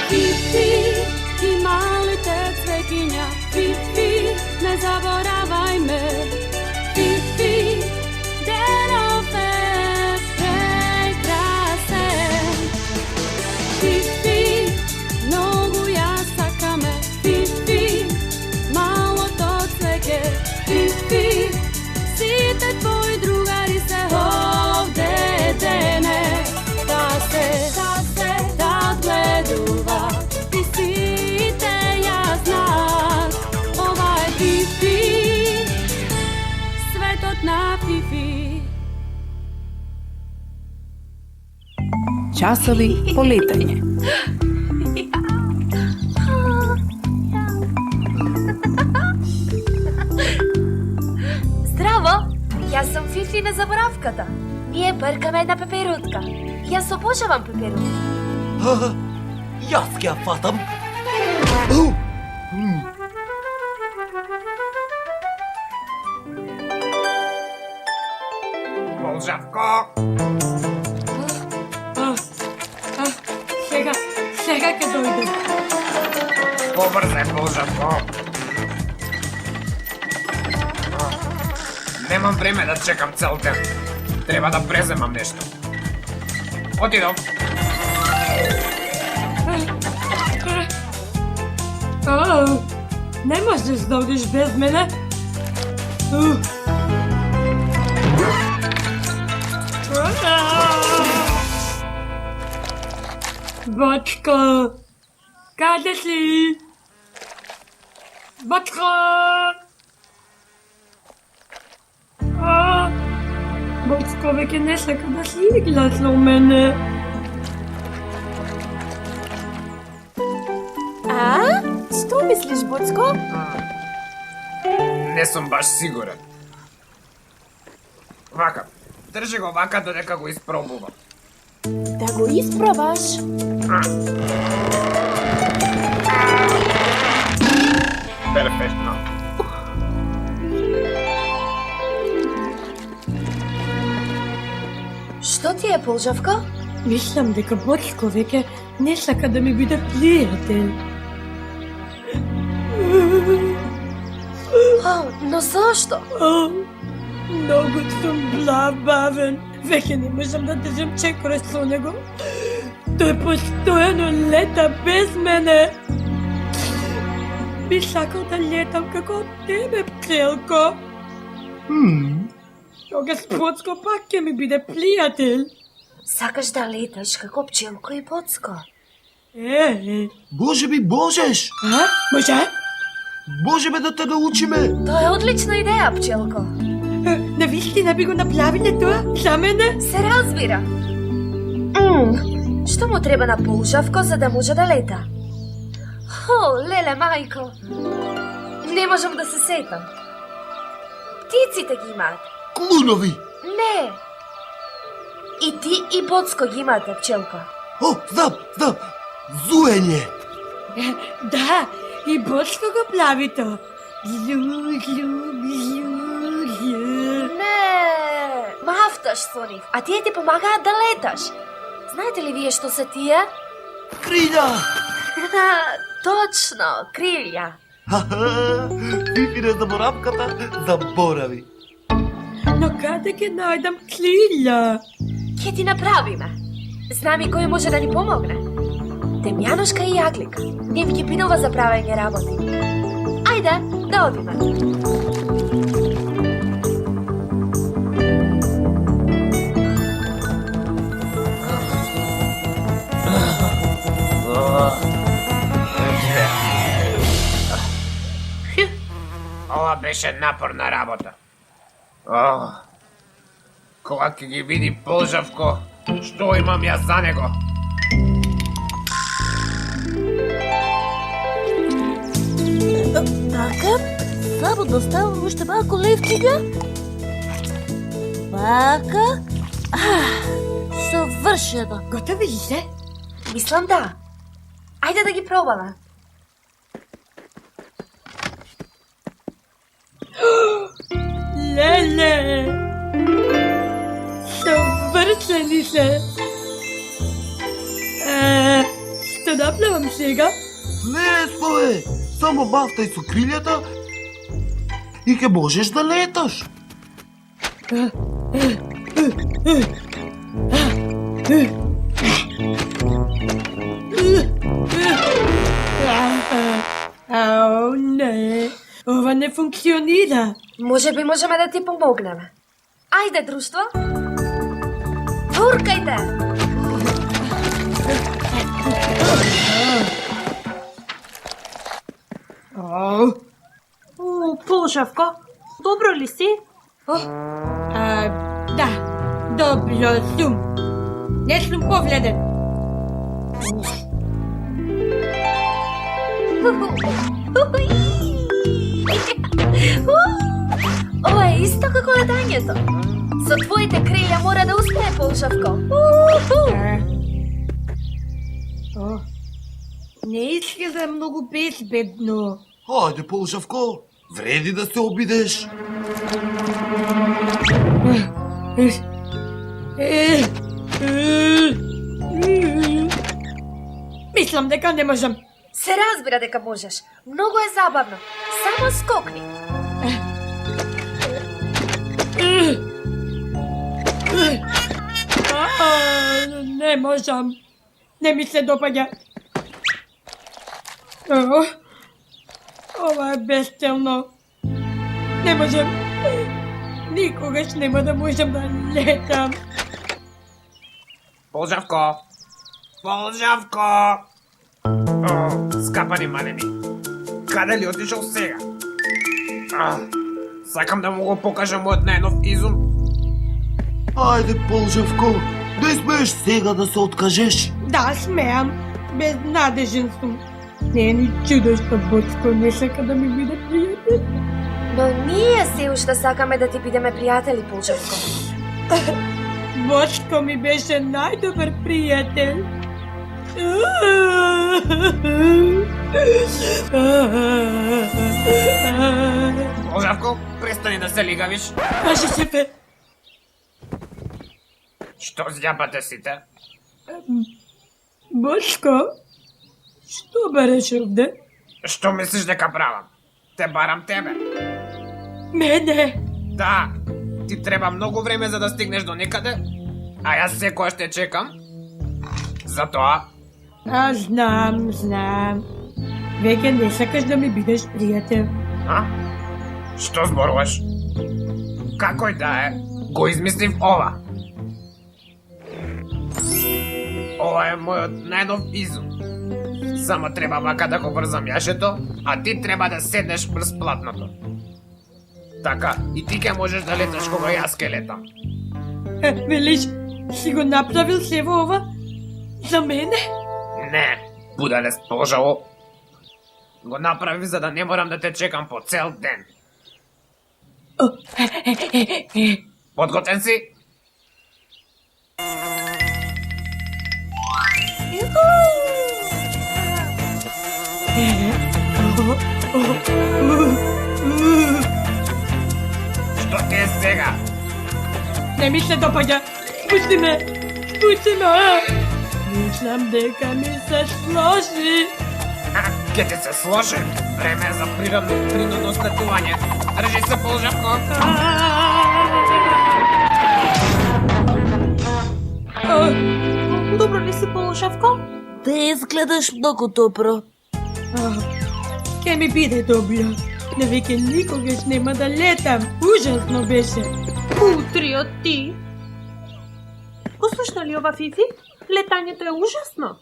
Fifi i malite cvetinja, Fifi, ne zaboravaj me. Fifi, denove prekrase. Fifi, nogu ja sakame, Fifi, malo to cveke. Fifi, site tvoj drugari se ovde dene, da se gleduva. Ti site ja znak, ovaj Fifi, svetotna Fifi. Časovi politanje. Zdravo, jaz sem Fifina zaboravkata. Ние бъркаме една пеперутка. И аз обожавам пеперутки. И аз ги я фатам. Полжавко! Сега ке дойде. Побързай, Полжавко! Немам време да чекам цел ден. Треба да преземам нещо. Отидам. Не можеш да одиш без мене. Бочко, къде си? Бочко! Бочко веќе не сака да си игра со мене. Што мислиш, Буцко? Не сум баш сигурен. Вака, држи го вака додека го испробувам. Да го испробаш. Перфектно. Што ти е, Полжавко? Мислам дека Бочко веќе не сака да ми биде пријател. Но зашто? Многу сум бавен. Веќе не можам да држам чекора со него. Тој постојано лета без мене. Би сакал да летам како тебе, пчелко. Тогаш Боцко пак ќе ми биде пријател. Сакаш да леташ како пчелко и Боцко? Боже би можеш! Може? Може бе да те научиме! Тоа е одлична идеја, пчелко. Навистина би го направиле тоа за мене? Се разбира. Што му треба на Полжавко за да може да лета? Леле, мајко. Не можам да се сетам. Птиците ги имаат. Клунови! Не. И ти и Боцко ги имате, пчелко. Знам! Зуење! Да, и Бочко го прави тоа. Не, мафташ со нив, а тие ти помагаат да леташ. Знаете ли вие што се тие? Крилја! Точно, крилја. Фифина заборавката заборави. Но каде ќе најдам крилја? Ке ти направиме. Знам и кој може да ни помогне. Темјанушка и Јаглика. Не ви ги пинува за правење работи. Ајде, да одиме. Ова беше напорна работа. Кога ќе ги види Полжавко, што имам јас за него? Така, само да ставам уште малку левчига. Вака. Совршено. Готови ли се? Мислам да. Ајде да ги пробаме. Леле! Совршени се! Што да направам сега? Лесно е! Само мафтай со крилјата и ќе можеш да леташ. Ау, не. Ова не функционира. Може би можеме да ти помогнеме. Ајде, друштво. Туркајте! Ау. Полушавко, добро ли си? Да, добро сум. Не сум повреден. Ова е исто како летањето. Со твоите крилја мора да успее, Полушавко. Не изгледа многу безбедно. Ајде, Полушавко, вреди да се обидеш. Мислам дека не можам. Се разбира дека можеш. Многу е забавно. Само скокни. Не можам. Не ми се допаѓа. Ова е безцелно. Не можам. Никогаш нема да можам да летам. Полжавко! Полжавко! О, скапани малени. Каде ли отишол сега? Сакам да му го покажам мојот најнов изум. Ајде, Полжавко, не смееш сега да се откажеш. Да, смеам. Безнадежен сум. Не е ни чудо што Боцко не сака да ми биде пријател. Но ние се уште сакаме да ти бидеме пријатели, Полжавко. Боцко ми беше најдобар пријател. Полжавко, престани да се лигавиш. Каже шефе, Што зјапате сите? Боцко, што бараш овде? Што мислиш дека правам? Те барам тебе. Мене? Да, ти треба многу време за да стигнеш до некаде, а јас секојаш те чекам. Затоа, Знам. Веќе не сакаш да ми бидеш пријател. Што зборуваш? Како и да е, го измислив ова. Ова е мојот најнов изум. Само треба вака да го врзам јашето, а ти треба да седнеш врз платното. Така, и ти ќе можеш да леташ кога јас ке летам. Велиш, си го направил сево ова? За мене? Не, будале сполжало. Го направи за да не морам да те чекам по цел ден. Подготен си? Што ти е сега? Не ми се допаѓа. Пусти ме. Мислам дека ми се сложи. Ке ти се сложи. Време е за принудно статување. Држи се, Полжавко. Добро ли си, Полушавко? Ти изгледаш многу добро. Ке ми биде добро. Но веќе никогаш нема да летам. Ужасно беше. Утриот ти. Послушна ли ова, Фифи? Летањето е ужасно.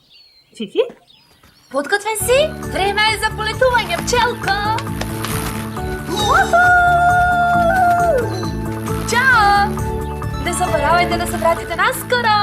Фифи? Подготвен си? Време е за полетување, пчелко! Чао! Не заборавајте да се вратите наскоро!